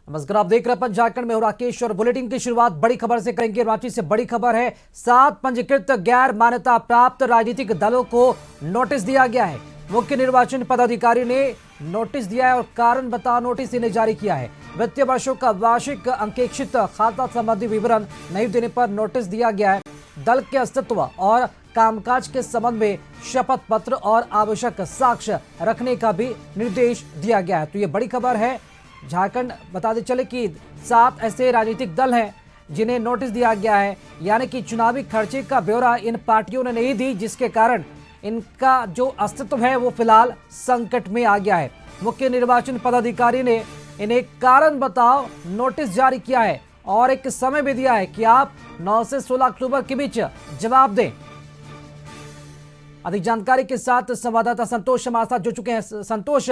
नमस्कार, आप देख रहे हैं झारखंड में हूं राकेश और बुलेटिन की शुरुआत बड़ी खबर से करेंगे। रांची से बड़ी खबर है, 7 पंजीकृत गैर मान्यता प्राप्त राजनीतिक दलों को नोटिस दिया गया है। मुख्य निर्वाचन पदाधिकारी ने नोटिस दिया है और कारण बताओ नोटिस इन्हें जारी किया है। वित्तीय वर्षों का वार्षिक अंकेक्षित खाता संबंधी विवरण नहीं देने पर नोटिस दिया गया है। दल के अस्तित्व और कामकाज के संबंध में शपथ पत्र और आवश्यक साक्ष्य रखने का भी निर्देश दिया गया है। तो ये बड़ी खबर है। झारखंड बताते चले कि 7 ऐसे राजनीतिक दल हैं जिन्हें नोटिस दिया गया है, यानी कि चुनावी खर्चे का ब्यौरा इन पार्टियों ने नहीं दी, जिसके कारण इनका जो अस्तित्व है वो फिलहाल संकट में आ गया है। मुख्य निर्वाचन पदाधिकारी ने इन्हें कारण बताओ नोटिस जारी किया है और एक समय भी दिया है कि आप 9 से 16 अक्टूबर के बीच जवाब दें। अधिक जानकारी के साथ संवाददाता संतोष हमारे साथ जुड़ चुके हैं। संतोष,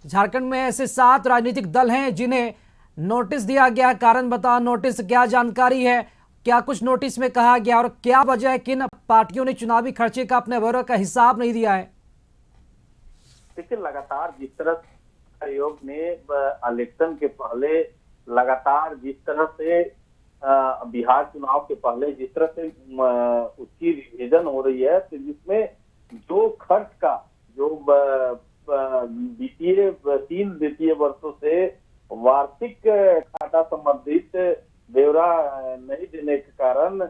झारखंड में ऐसे 7 राजनीतिक दल हैं जिन्हें नोटिस दिया गया, कारण बताओ नोटिस क्या जानकारी है, क्या कुछ नोटिस में कहा गया और क्या वजह है कि इन पार्टियों ने चुनावी खर्चे का अपने ब्यौरे का हिसाब नहीं दिया है? देखिए, लगातार जिस तरह आयोग ने इलेक्शन के पहले लगातार जिस तरह से बिहार चुनाव के पहले जिस तरह से उसकी रिवीजन हो रही है, तो जिसमें जो खर्च का जो तीन वित्तीय वर्षों से वार्षिक खाता संबंधित ब्यौरा नहीं देने के कारण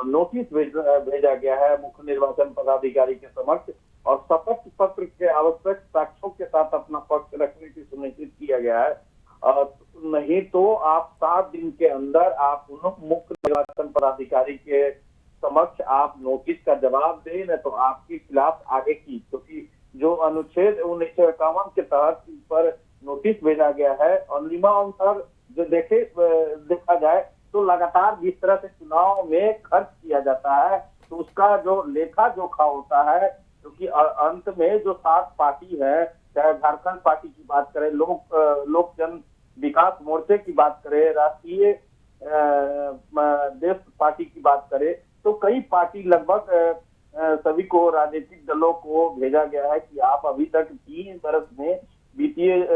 नोटिस भेजा गया है मुख्य निर्वाचन पदाधिकारी के समक्ष और शपथ पत्र के आवश्यक साक्ष्यों के साथ अपना पक्ष रखने की सुनिश्चित किया गया है। नहीं तो आप 7 दिन के अंदर आप मुख्य निर्वाचन पदाधिकारी के समक्ष आप नोटिस का जवाब दें, न तो आपके खिलाफ आगे की, क्योंकि जो अनुच्छेद 1951 के तहत इस पर नोटिस भेजा गया है और नियमानुसार जो देखा जाए तो लगातार जिस तरह से चुनाव में खर्च किया जाता है तो उसका जो लेखा जोखा होता है, क्योंकि अंत में जो 7 पार्टी है, चाहे झारखंड पार्टी की बात करें, लोक जन विकास मोर्चे की बात करें, राष्ट्रीय देश पार्टी की बात करें, तो कई पार्टी लगभग सभी को राजनीतिक दलों को भेजा गया है कि आप अभी तक 3 बरस में वित्तीय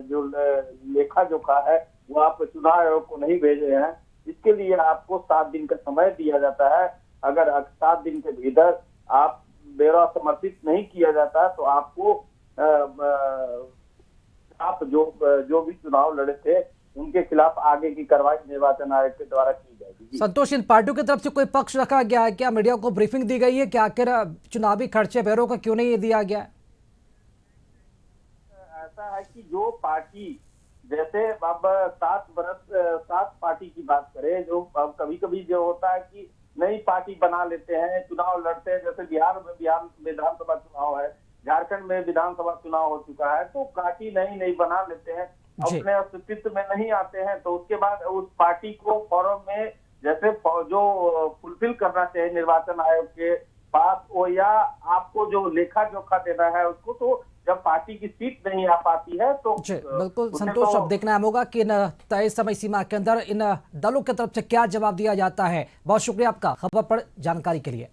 जो लेखा जोखा है वो आप चुनाव आयोग को नहीं भेजे हैं। इसके लिए आपको 7 दिन का समय दिया जाता है। अगर 7 दिन के भीतर आप ब्यौरा समर्पित नहीं किया जाता तो आपको आप जो भी चुनाव लड़े थे उनके खिलाफ आगे की कार्रवाई निर्वाचन आयोग के द्वारा की जाएगी। संतोष, इन पार्टियों की तरफ से कोई पक्ष रखा गया है क्या? मीडिया को ब्रीफिंग दी गई है कि आखिर चुनावी खर्चे ब्यौरे का क्यों नहीं दिया गया है? ऐसा है कि जो पार्टी जैसे अब 7 पार्टी की बात करें, जो कभी कभी जो होता है कि नई पार्टी बना लेते हैं, चुनाव लड़ते हैं, जैसे बिहार में विधानसभा चुनाव है, झारखंड में विधानसभा चुनाव हो चुका है, तो पार्टी नई बना लेते हैं, अपने अस्तित्व में नहीं आते हैं, तो उसके बाद उस पार्टी को फॉर्म में जैसे जो फुलफिल करना चाहिए निर्वाचन आयोग के पास वो, या आपको जो लेखा जोखा देना है उसको, तो जब पार्टी की सीट नहीं आ पाती है तो बिल्कुल संतोष, अब देखना होगा कि इन तय समय सीमा के अंदर इन दलों की तरफ से क्या जवाब दिया जाता है। बहुत शुक्रिया आपका खबर पर जानकारी के लिए।